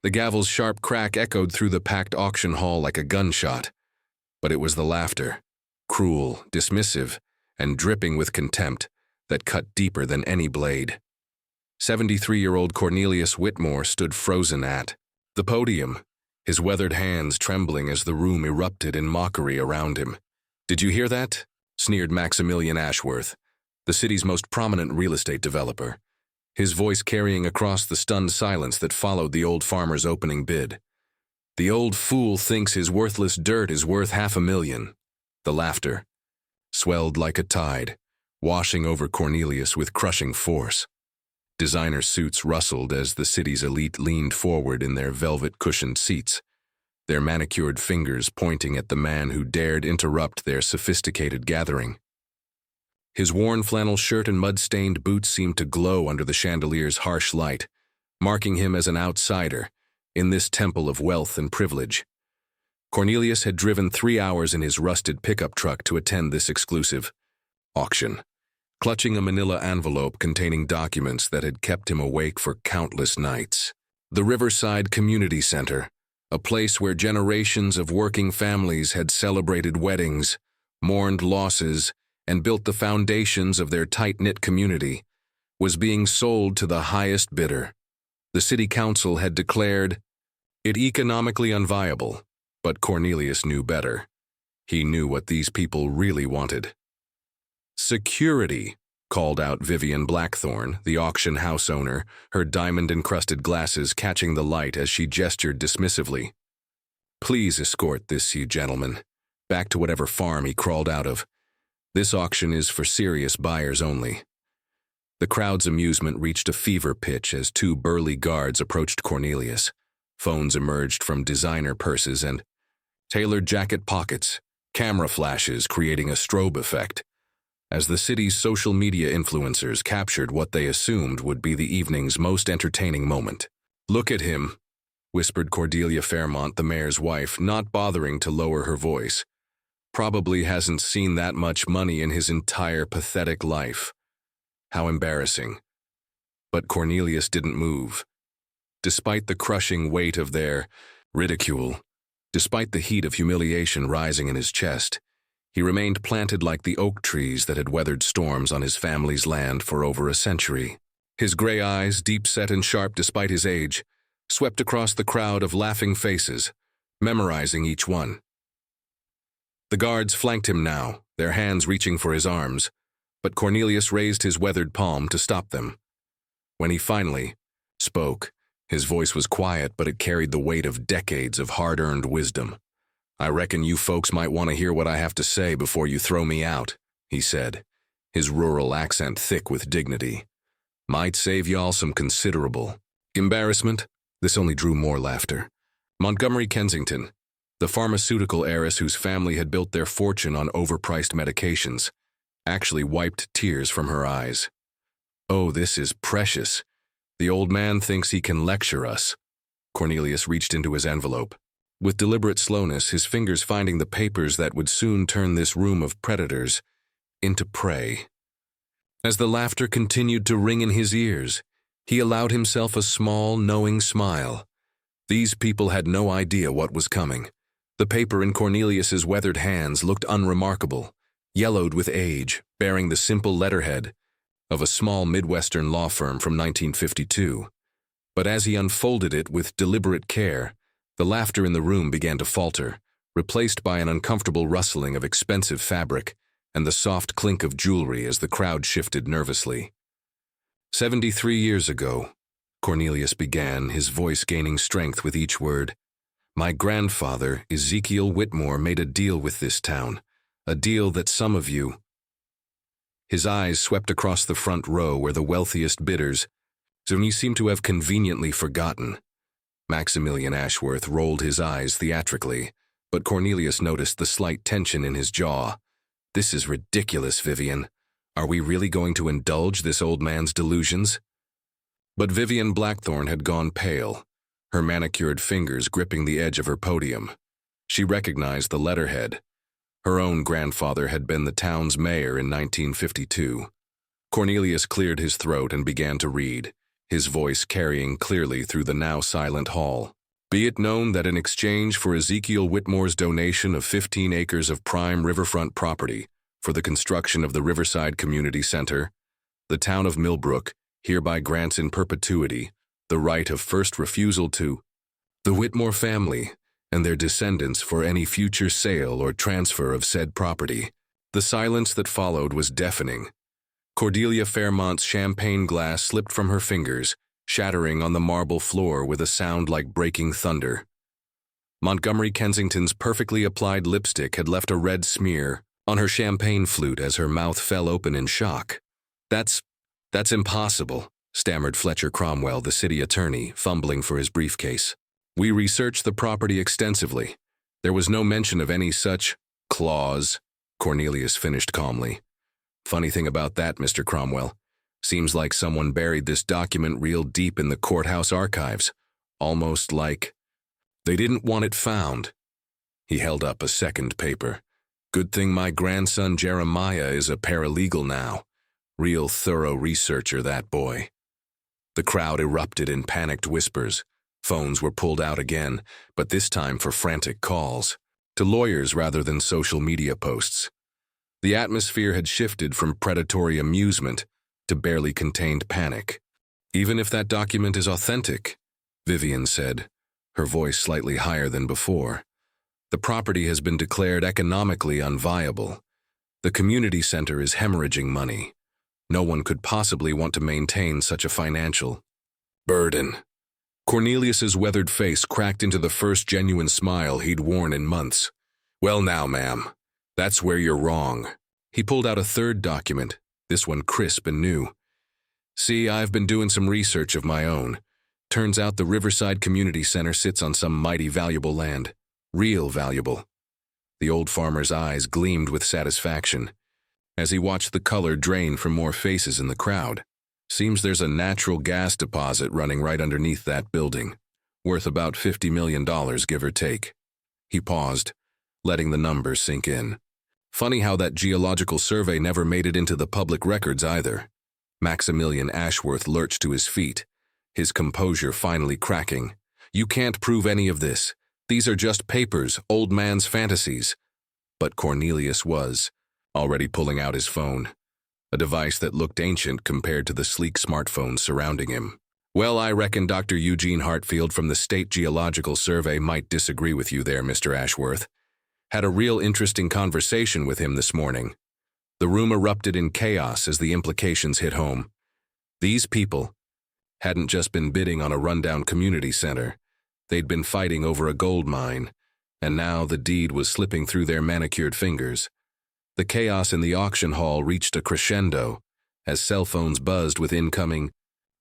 The gavel's sharp crack echoed through the packed auction hall like a gunshot. But it was the laughter, cruel, dismissive, and dripping with contempt, that cut deeper than any blade. 73-year-old Cornelius Whitmore stood frozen at the podium, his weathered hands trembling as the room erupted in mockery around him. "Did you hear that?" sneered Maximilian Ashworth, the city's most prominent real estate developer, his voice carrying across the stunned silence that followed the old farmer's opening bid. "The old fool thinks his worthless dirt is worth $500,000. The laughter swelled like a tide, washing over Cornelius with crushing force. Designer suits rustled as the city's elite leaned forward in their velvet-cushioned seats, their manicured fingers pointing at the man who dared interrupt their sophisticated gathering. His worn flannel shirt and mud-stained boots seemed to glow under the chandelier's harsh light, marking him as an outsider in this temple of wealth and privilege. Cornelius had driven 3 hours in his rusted pickup truck to attend this exclusive auction, clutching a manila envelope containing documents that had kept him awake for countless nights. The Riverside Community Center, a place where generations of working families had celebrated weddings, mourned losses, and built the foundations of their tight-knit community, was being sold to the highest bidder. The city council had declared it economically unviable, but Cornelius knew better. He knew what these people really wanted. "Security," called out Vivian Blackthorne, the auction house owner, her diamond-encrusted glasses catching the light as she gestured dismissively. "Please escort this, you gentlemen, back to whatever farm he crawled out of. This auction is for serious buyers only." The crowd's amusement reached a fever pitch as 2 burly guards approached Cornelius. Phones emerged from designer purses and tailored jacket pockets, camera flashes creating a strobe effect, as the city's social media influencers captured what they assumed would be the evening's most entertaining moment. "Look at him," whispered Cordelia Fairmont, the mayor's wife, not bothering to lower her voice. "Probably hasn't seen that much money in his entire pathetic life. How embarrassing." But Cornelius didn't move. Despite the crushing weight of their ridicule, despite the heat of humiliation rising in his chest, he remained planted like the oak trees that had weathered storms on his family's land for over a century. His gray eyes, deep-set and sharp despite his age, swept across the crowd of laughing faces, memorizing each one. The guards flanked him now, their hands reaching for his arms, but Cornelius raised his weathered palm to stop them. When he finally spoke, his voice was quiet, but it carried the weight of decades of hard-earned wisdom. "I reckon you folks might want to hear what I have to say before you throw me out," he said, his rural accent thick with dignity. "Might save y'all some considerable embarrassment." This only drew more laughter. Montgomery Kensington, the pharmaceutical heiress whose family had built their fortune on overpriced medications, actually wiped tears from her eyes. "Oh, this is precious. The old man thinks he can lecture us." Cornelius reached into his envelope, with deliberate slowness, his fingers finding the papers that would soon turn this room of predators into prey. As the laughter continued to ring in his ears, he allowed himself a small, knowing smile. These people had no idea what was coming. The paper in Cornelius's weathered hands looked unremarkable, yellowed with age, bearing the simple letterhead of a small Midwestern law firm from 1952. But as he unfolded it with deliberate care, the laughter in the room began to falter, replaced by an uncomfortable rustling of expensive fabric and the soft clink of jewelry as the crowd shifted nervously. 73 years ago, Cornelius began, his voice gaining strength with each word, "My grandfather, Ezekiel Whitmore, made a deal with this town, a deal that some of you—" His eyes swept across the front row where the wealthiest bidders, whom he seemed to have conveniently forgotten. Maximilian Ashworth rolled his eyes theatrically, but Cornelius noticed the slight tension in his jaw. "This is ridiculous, Vivian. Are we really going to indulge this old man's delusions?" But Vivian Blackthorne had gone pale, her manicured fingers gripping the edge of her podium. She recognized the letterhead. Her own grandfather had been the town's mayor in 1952. Cornelius cleared his throat and began to read, his voice carrying clearly through the now silent hall. Be it known that in exchange for Ezekiel Whitmore's donation of 15 acres of prime riverfront property for the construction of the Riverside Community Center, the town of Millbrook hereby grants in perpetuity the right of first refusal to the Whitmore family and their descendants for any future sale or transfer of said property. The silence that followed was deafening. Cordelia Fairmont's champagne glass slipped from her fingers, shattering on the marble floor with a sound like breaking thunder. Montgomery Kensington's perfectly applied lipstick had left a red smear on her champagne flute as her mouth fell open in shock. That's impossible," stammered Fletcher Cromwell, the city attorney, fumbling for his briefcase. "We researched the property extensively. There was no mention of any such clause," Cornelius finished calmly. "Funny thing about that, Mr. Cromwell. Seems like someone buried this document real deep in the courthouse archives, almost like they didn't want it found." He held up a second paper. "Good thing my grandson Jeremiah is a paralegal now. Real thorough researcher, that boy." The crowd erupted in panicked whispers. Phones were pulled out again, but this time for frantic calls, to lawyers rather than social media posts. The atmosphere had shifted from predatory amusement to barely contained panic. "Even if that document is authentic," Vivian said, her voice slightly higher than before, "the property has been declared economically unviable. The community center is hemorrhaging money. No one could possibly want to maintain such a financial burden." Cornelius's weathered face cracked into the first genuine smile he'd worn in months. "Well now, ma'am, that's where you're wrong." He pulled out a third document, this one crisp and new. "See, I've been doing some research of my own. Turns out the Riverside Community Center sits on some mighty valuable land. Real valuable." The old farmer's eyes gleamed with satisfaction as he watched the color drain from more faces in the crowd. "Seems there's a natural gas deposit running right underneath that building, worth about $50 million, give or take." He paused, letting the numbers sink in. "Funny how that geological survey never made it into the public records either." Maximilian Ashworth lurched to his feet, his composure finally cracking. "You can't prove any of this. These are just papers, old man's fantasies." But Cornelius was already pulling out his phone, a device that looked ancient compared to the sleek smartphones surrounding him. "Well, I reckon Dr. Eugene Hartfield from the State Geological Survey might disagree with you there, Mr. Ashworth. Had a real interesting conversation with him this morning." The room erupted in chaos as the implications hit home. These people hadn't just been bidding on a rundown community center. They'd been fighting over a gold mine, and now the deed was slipping through their manicured fingers. The chaos in the auction hall reached a crescendo as cell phones buzzed with incoming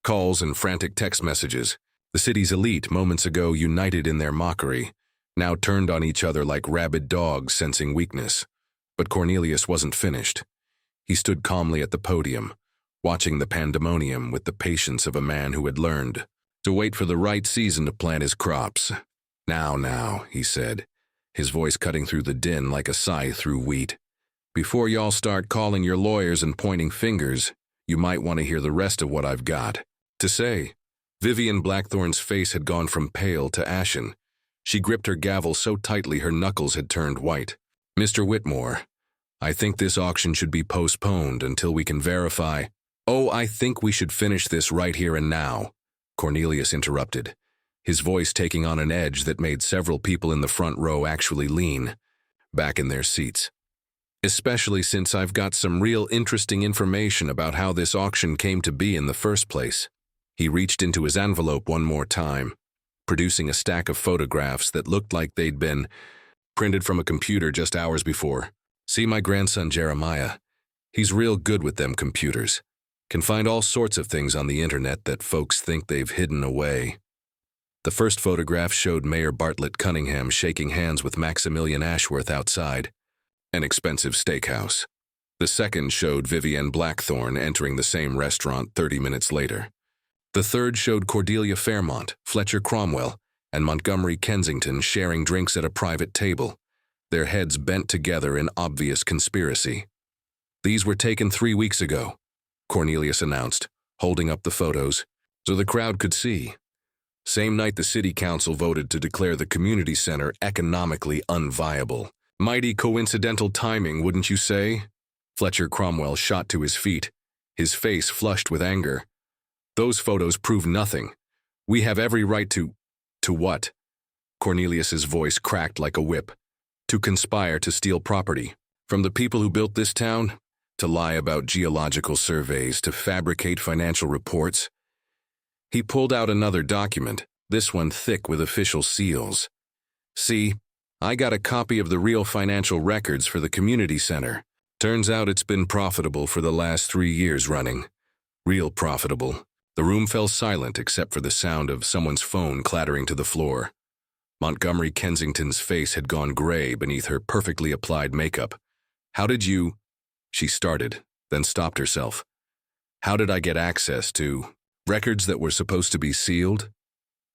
calls and frantic text messages. The city's elite, moments ago united in their mockery, now turned on each other like rabid dogs sensing weakness. But Cornelius wasn't finished. He stood calmly at the podium, watching the pandemonium with the patience of a man who had learned to wait for the right season to plant his crops. Now, he said, his voice cutting through the din like a scythe through wheat. "Before y'all start calling your lawyers and pointing fingers, you might want to hear the rest of what I've got to say." Vivian Blackthorne's face had gone from pale to ashen. She gripped her gavel so tightly her knuckles had turned white. "Mr. Whitmore, I think this auction should be postponed until we can verify—" "Oh, I think we should finish this right here and now," Cornelius interrupted, his voice taking on an edge that made several people in the front row actually lean back in their seats. "Especially since I've got some real interesting information about how this auction came to be in the first place." He reached into his envelope one more time, producing a stack of photographs that looked like they'd been printed from a computer just hours before. "See my grandson Jeremiah. He's real good with them computers. Can find all sorts of things on the internet that folks think they've hidden away." The first photograph showed Mayor Bartlett Cunningham shaking hands with Maximilian Ashworth outside an expensive steakhouse. The second showed Vivian Blackthorne entering the same restaurant 30 minutes later. The third showed Cordelia Fairmont, Fletcher Cromwell, and Montgomery Kensington sharing drinks at a private table, their heads bent together in obvious conspiracy. "These were taken 3 weeks ago," Cornelius announced, holding up the photos. so the crowd could see. Same night the city council voted to declare the community center economically unviable. Mighty coincidental timing, wouldn't you say? Fletcher Cromwell shot to his feet, his face flushed with anger. Those photos prove nothing. We have every right to what? Cornelius's voice cracked like a whip. To conspire to steal property. From the people who built this town, to lie about geological surveys, to fabricate financial reports. He pulled out another document, this one thick with official seals. See, I got a copy of the real financial records for the community center. Turns out it's been profitable for the last 3 years running. Real profitable. The room fell silent except for the sound of someone's phone clattering to the floor. Montgomery Kensington's face had gone gray beneath her perfectly applied makeup. How did you... She started, then stopped herself. How did I get access to records that were supposed to be sealed?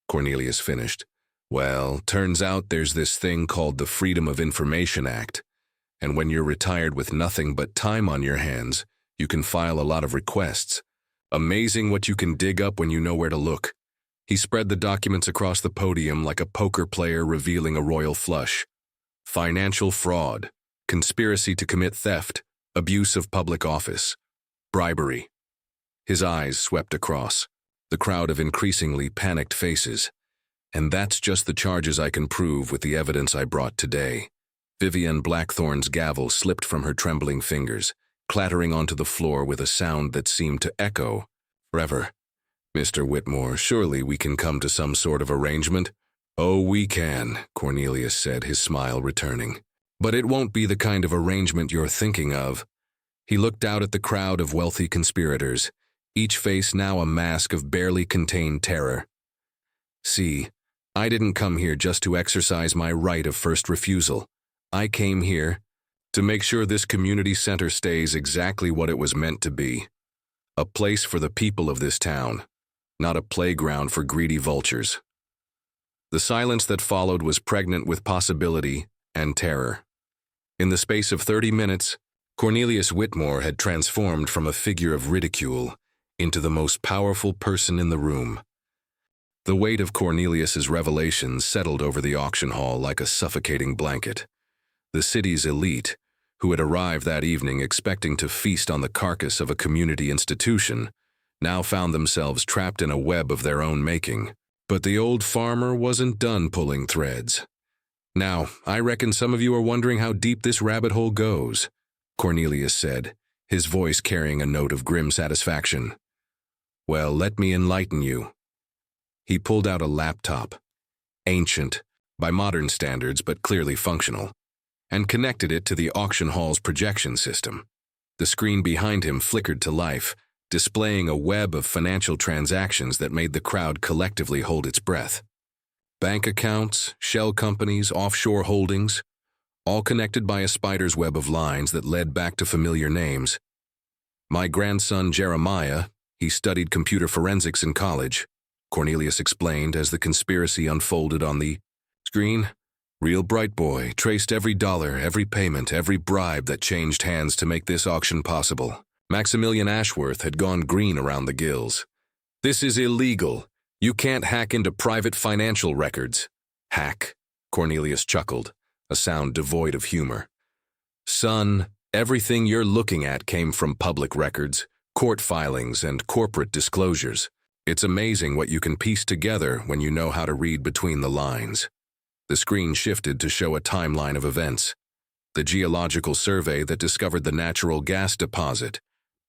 Cornelius finished. Well, turns out there's this thing called the Freedom of Information Act. And when you're retired with nothing but time on your hands, you can file a lot of requests. Amazing what you can dig up when you know where to look. He spread the documents across the podium like a poker player revealing a royal flush. Financial fraud, conspiracy to commit theft, abuse of public office, bribery. His eyes swept across, the crowd of increasingly panicked faces. And that's just the charges I can prove with the evidence I brought today. Vivian Blackthorne's gavel slipped from her trembling fingers, clattering onto the floor with a sound that seemed to echo forever. Mr. Whitmore, surely we can come to some sort of arrangement? Oh, we can, Cornelius said, his smile returning. But it won't be the kind of arrangement you're thinking of. He looked out at the crowd of wealthy conspirators, each face now a mask of barely contained terror. See, I didn't come here just to exercise my right of first refusal. I came here to make sure this community center stays exactly what it was meant to be. A place for the people of this town, not a playground for greedy vultures. The silence that followed was pregnant with possibility and terror. In the space of 30 minutes, Cornelius Whitmore had transformed from a figure of ridicule into the most powerful person in the room. The weight of Cornelius's revelations settled over the auction hall like a suffocating blanket. The city's elite, who had arrived that evening expecting to feast on the carcass of a community institution, now found themselves trapped in a web of their own making. But the old farmer wasn't done pulling threads. Now, I reckon some of you are wondering how deep this rabbit hole goes, Cornelius said, his voice carrying a note of grim satisfaction. Well, let me enlighten you. He pulled out a laptop, ancient, by modern standards but clearly functional, and connected it to the auction hall's projection system. The screen behind him flickered to life, displaying a web of financial transactions that made the crowd collectively hold its breath. Bank accounts, shell companies, offshore holdings, all connected by a spider's web of lines that led back to familiar names. My grandson Jeremiah, he studied computer forensics in college, Cornelius explained as the conspiracy unfolded on the screen. Real bright boy, traced every dollar, every payment, every bribe that changed hands to make this auction possible. Maximilian Ashworth had gone green around the gills. This is illegal. You can't hack into private financial records. Hack, Cornelius chuckled, a sound devoid of humor. Son, everything you're looking at came from public records, court filings, and corporate disclosures. It's amazing what you can piece together when you know how to read between the lines. The screen shifted to show a timeline of events. The geological survey that discovered the natural gas deposit,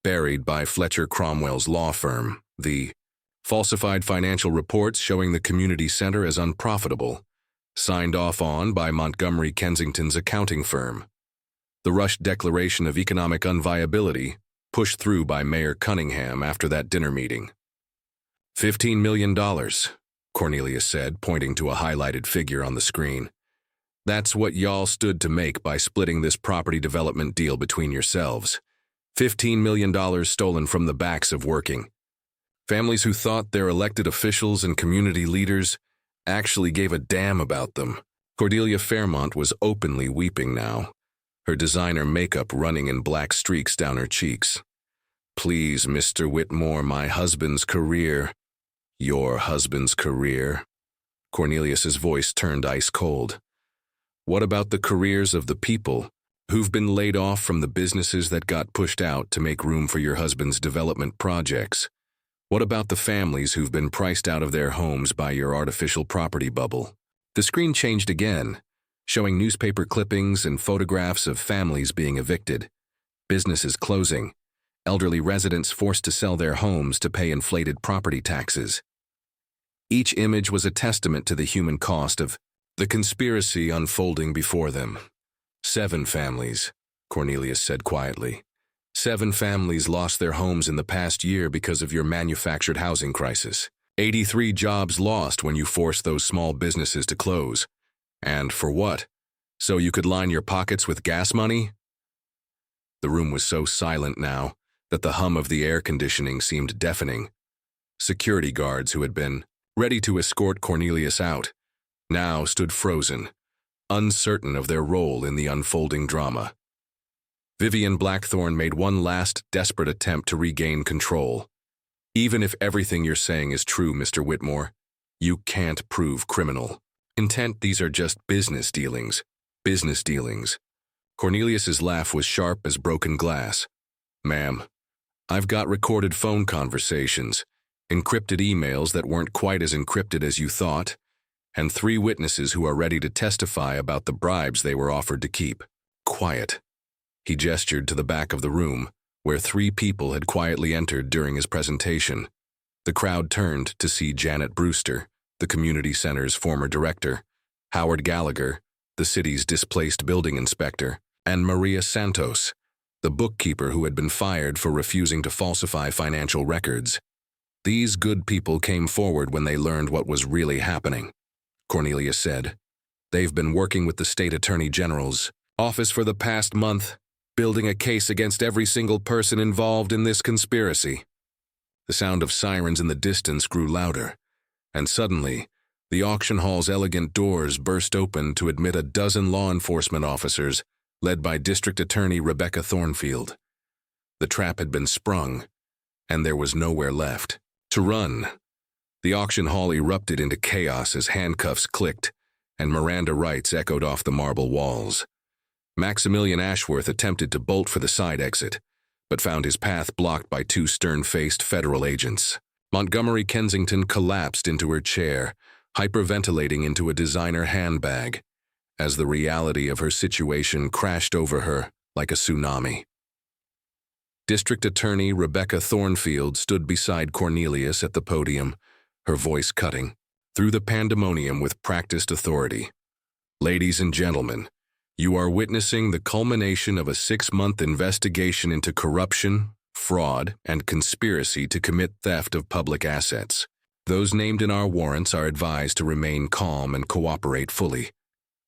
buried by Fletcher Cromwell's law firm, the falsified financial reports showing the community center as unprofitable, signed off on by Montgomery Kensington's accounting firm. The rushed declaration of economic unviability, pushed through by Mayor Cunningham after that dinner meeting. $15 million, Cornelius said, pointing to a highlighted figure on the screen. That's what y'all stood to make by splitting this property development deal between yourselves. $15 million stolen from the backs of working families who thought their elected officials and community leaders actually gave a damn about them. Cordelia Fairmont was openly weeping now, her designer makeup running in black streaks down her cheeks. Please, Mr. Whitmore, my husband's career. Your husband's career? Cornelius's voice turned ice cold. What about the careers of the people who've been laid off from the businesses that got pushed out to make room for your husband's development projects? What about the families who've been priced out of their homes by your artificial property bubble? The screen changed again, showing newspaper clippings and photographs of families being evicted, businesses closing, elderly residents forced to sell their homes to pay inflated property taxes. Each image was a testament to the human cost of the conspiracy unfolding before them. 7 families, Cornelius said quietly. 7 families lost their homes in the past year because of your manufactured housing crisis. 83 jobs lost when you forced those small businesses to close. And for what? So you could line your pockets with gas money? The room was so silent now that the hum of the air conditioning seemed deafening. Security guards who had been ready to escort Cornelius out now stood frozen, uncertain of their role in the unfolding drama. Vivian Blackthorne made one last desperate attempt to regain control. Even if everything you're saying is true, Mr. Whitmore, you can't prove criminal intent. These are just business dealings. Business dealings. Cornelius's laugh was sharp as broken glass. Ma'am, I've got recorded phone conversations, encrypted emails that weren't quite as encrypted as you thought, and 3 witnesses who are ready to testify about the bribes they were offered to keep. Quiet. He gestured to the back of the room, where 3 people had quietly entered during his presentation. The crowd turned to see Janet Brewster, the community center's former director, Howard Gallagher, the city's displaced building inspector, and Maria Santos, the bookkeeper who had been fired for refusing to falsify financial records. These good people came forward when they learned what was really happening, Cornelius said. They've been working with the state attorney general's office for the past month, building a case against every single person involved in this conspiracy. The sound of sirens in the distance grew louder, and suddenly, the auction hall's elegant doors burst open to admit a dozen law enforcement officers, led by District Attorney Rebecca Thornfield. The trap had been sprung, and there was nowhere left to run. The auction hall erupted into chaos as handcuffs clicked, and Miranda rights echoed off the marble walls. Maximilian Ashworth attempted to bolt for the side exit, but found his path blocked by 2 stern-faced federal agents. Montgomery Kensington collapsed into her chair, hyperventilating into a designer handbag, as the reality of her situation crashed over her like a tsunami. District Attorney Rebecca Thornfield stood beside Cornelius at the podium, her voice cutting through the pandemonium with practiced authority. Ladies and gentlemen, you are witnessing the culmination of a 6-month investigation into corruption, fraud, and conspiracy to commit theft of public assets. Those named in our warrants are advised to remain calm and cooperate fully.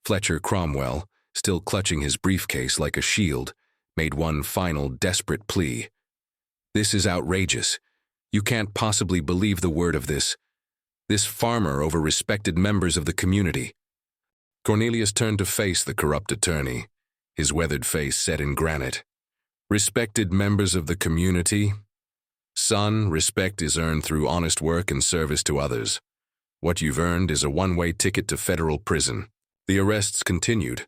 Fletcher Cromwell, still clutching his briefcase like a shield, made one final desperate plea. This is outrageous. You can't possibly believe the word of this farmer over respected members of the community. Cornelius turned to face the corrupt attorney, his weathered face set in granite. Respected members of the community? Son, respect is earned through honest work and service to others. What you've earned is a one-way ticket to federal prison. The arrests continued.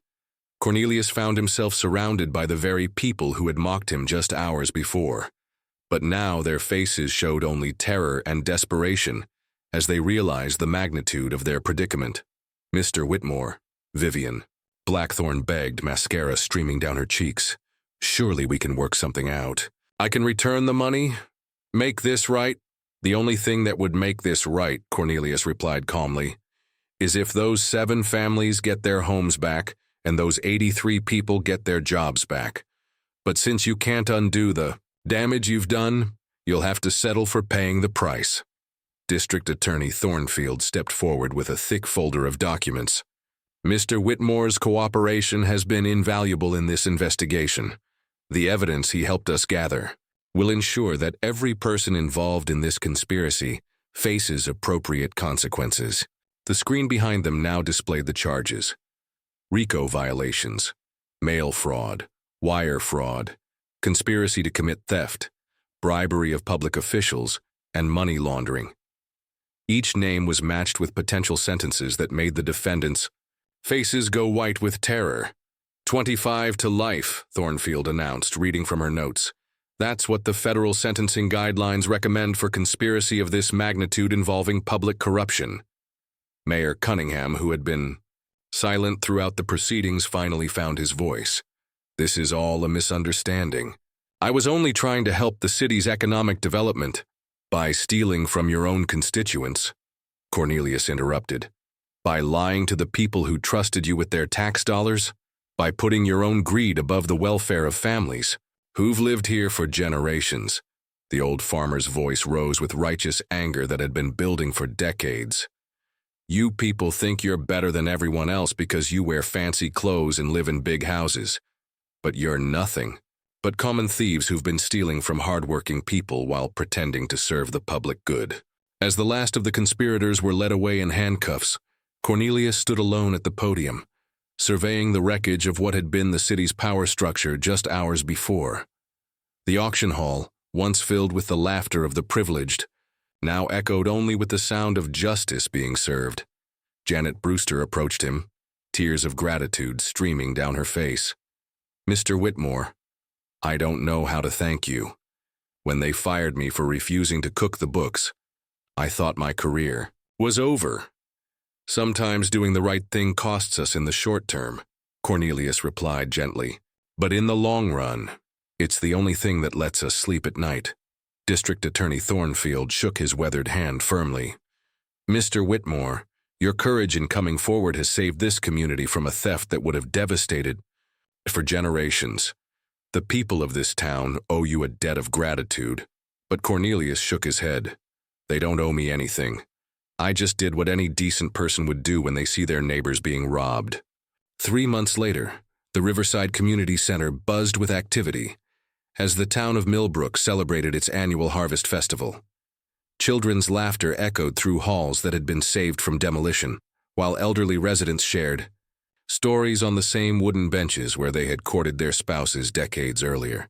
Cornelius found himself surrounded by the very people who had mocked him just hours before. But now their faces showed only terror and desperation as they realized the magnitude of their predicament. Mr. Whitmore, Vivian, Blackthorne begged, mascara streaming down her cheeks. Surely we can work something out. I can return the money? Make this right? The only thing that would make this right, Cornelius replied calmly, is if those 7 families get their homes back and those 83 people get their jobs back. But since you can't undo the damage you've done, you'll have to settle for paying the price. District Attorney Thornfield stepped forward with a thick folder of documents. Mr. Whitmore's cooperation has been invaluable in this investigation. The evidence he helped us gather will ensure that every person involved in this conspiracy faces appropriate consequences. The screen behind them now displayed the charges: RICO violations, mail fraud, wire fraud, conspiracy to commit theft, bribery of public officials, and money laundering. Each name was matched with potential sentences that made the defendants' faces go white with terror. 25 to life, Thornfield announced, reading from her notes. That's what the federal sentencing guidelines recommend for conspiracy of this magnitude involving public corruption. Mayor Cunningham, who had been silent throughout the proceedings, finally found his voice. This is all a misunderstanding. I was only trying to help the city's economic development. By stealing from your own constituents, Cornelius interrupted. By lying to the people who trusted you with their tax dollars? By putting your own greed above the welfare of families who've lived here for generations. The old farmer's voice rose with righteous anger that had been building for decades. You people think you're better than everyone else because you wear fancy clothes and live in big houses. But you're nothing but common thieves who've been stealing from hardworking people while pretending to serve the public good. As the last of the conspirators were led away in handcuffs, Cornelius stood alone at the podium, surveying the wreckage of what had been the city's power structure just hours before. The auction hall, once filled with the laughter of the privileged, now echoed only with the sound of justice being served. Janet Brewster approached him, tears of gratitude streaming down her face. Mr. Whitmore, I don't know how to thank you. When they fired me for refusing to cook the books, I thought my career was over. Sometimes doing the right thing costs us in the short term, Cornelius replied gently. But in the long run, it's the only thing that lets us sleep at night. District Attorney Thornfield shook his weathered hand firmly. Mr. Whitmore, your courage in coming forward has saved this community from a theft that would have devastated for generations. The people of this town owe you a debt of gratitude. But Cornelius shook his head. They don't owe me anything. I just did what any decent person would do when they see their neighbors being robbed. 3 months later, the Riverside Community Center buzzed with activity as the town of Millbrook celebrated its annual Harvest Festival. Children's laughter echoed through halls that had been saved from demolition, while elderly residents shared stories on the same wooden benches where they had courted their spouses decades earlier.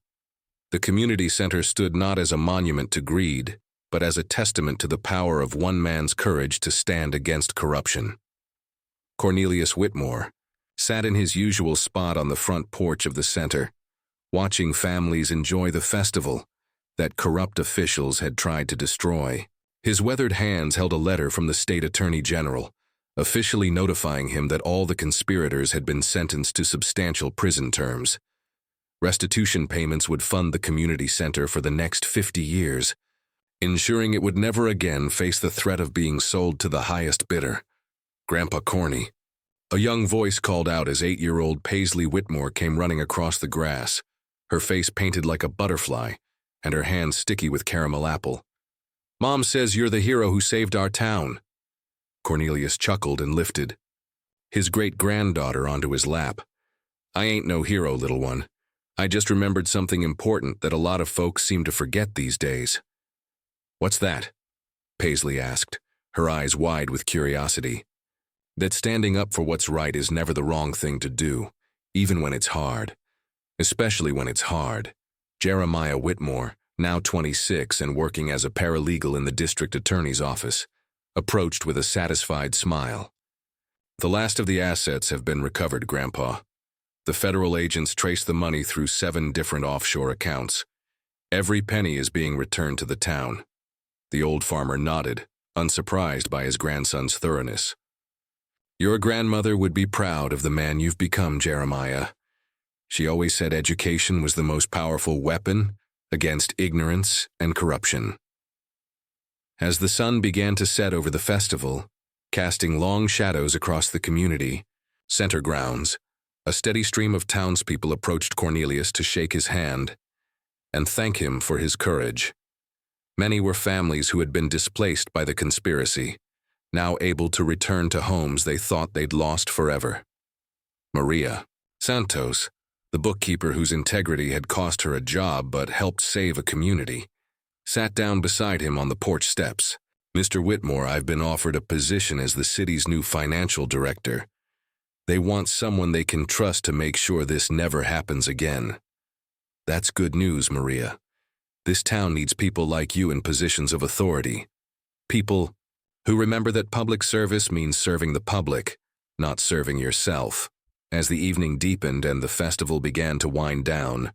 The community center stood not as a monument to greed, but as a testament to the power of one man's courage to stand against corruption. Cornelius Whitmore sat in his usual spot on the front porch of the center, watching families enjoy the festival that corrupt officials had tried to destroy. His weathered hands held a letter from the state attorney general, officially notifying him that all the conspirators had been sentenced to substantial prison terms. Restitution payments would fund the community center for the next 50 years, ensuring it would never again face the threat of being sold to the highest bidder. Grandpa Corny. A young voice called out as 8-year-old Paisley Whitmore came running across the grass, her face painted like a butterfly, and her hands sticky with caramel apple. Mom says you're the hero who saved our town. Cornelius chuckled and lifted his great-granddaughter onto his lap. I ain't no hero, little one. I just remembered something important that a lot of folks seem to forget these days. What's that? Paisley asked, her eyes wide with curiosity. That standing up for what's right is never the wrong thing to do, even when it's hard. Especially when it's hard. Jeremiah Whitmore, now 26 and working as a paralegal in the district attorney's office, approached with a satisfied smile. The last of the assets have been recovered, Grandpa. The federal agents traced the money through 7 different offshore accounts. Every penny is being returned to the town. The old farmer nodded, unsurprised by his grandson's thoroughness. Your grandmother would be proud of the man you've become, Jeremiah. She always said education was the most powerful weapon against ignorance and corruption. As the sun began to set over the festival, casting long shadows across the community center grounds, a steady stream of townspeople approached Cornelius to shake his hand and thank him for his courage. Many were families who had been displaced by the conspiracy, now able to return to homes they thought they'd lost forever. Maria Santos, the bookkeeper whose integrity had cost her a job but helped save a community, sat down beside him on the porch steps. Mr. Whitmore, I've been offered a position as the city's new financial director. They want someone they can trust to make sure this never happens again. That's good news, Maria. This town needs people like you in positions of authority. People who remember that public service means serving the public, not serving yourself. As the evening deepened and the festival began to wind down,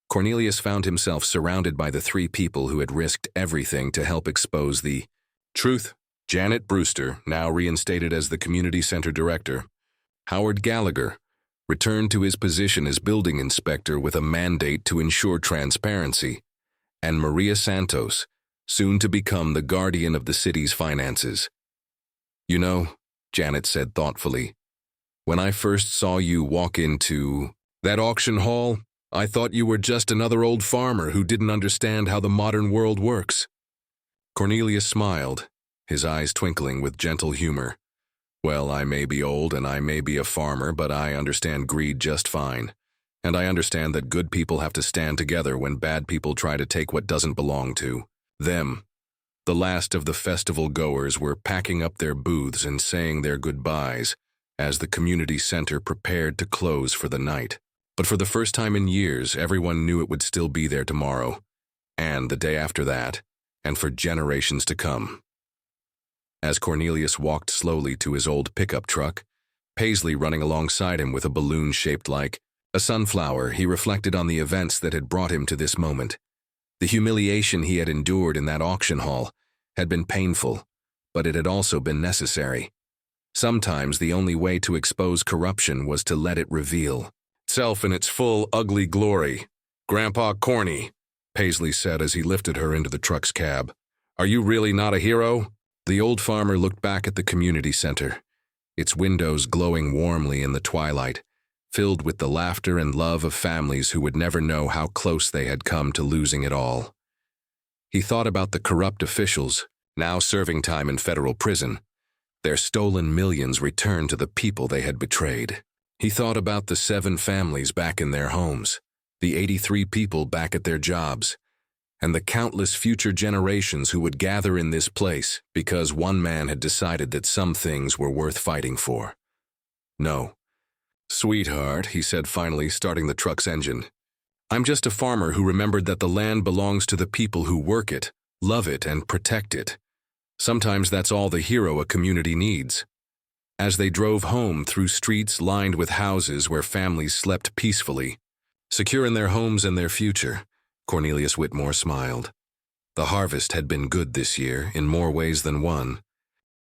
Cornelius found himself surrounded by the three people who had risked everything to help expose the truth. Janet Brewster, now reinstated as the community center director. Howard Gallagher returned to his position as building inspector with a mandate to ensure transparency. And Maria Santos, soon to become the guardian of the city's finances. You know, Janet said thoughtfully, when I first saw you walk into that auction hall, I thought you were just another old farmer who didn't understand how the modern world works. Cornelius smiled, his eyes twinkling with gentle humor. Well, I may be old and I may be a farmer, but I understand greed just fine. And I understand that good people have to stand together when bad people try to take what doesn't belong to them. The last of the festival goers were packing up their booths and saying their goodbyes as the community center prepared to close for the night. But for the first time in years, everyone knew it would still be there tomorrow, and the day after that, and for generations to come. As Cornelius walked slowly to his old pickup truck, Paisley running alongside him with a balloon shaped like a sunflower, he reflected on the events that had brought him to this moment. The humiliation he had endured in that auction hall had been painful, but it had also been necessary. Sometimes the only way to expose corruption was to let it reveal itself in its full, ugly glory. Grandpa Corny, Paisley said as he lifted her into the truck's cab. Are you really not a hero? The old farmer looked back at the community center, its windows glowing warmly in the twilight, filled with the laughter and love of families who would never know how close they had come to losing it all. He thought about the corrupt officials, now serving time in federal prison, their stolen millions returned to the people they had betrayed. He thought about the 7 families back in their homes, the 83 people back at their jobs, and the countless future generations who would gather in this place because one man had decided that some things were worth fighting for. No. Sweetheart, he said finally, starting the truck's engine. I'm just a farmer who remembered that the land belongs to the people who work it, love it, and protect it. Sometimes that's all the hero a community needs. As they drove home through streets lined with houses where families slept peacefully, secure in their homes and their future, Cornelius Whitmore smiled. The harvest had been good this year in more ways than one.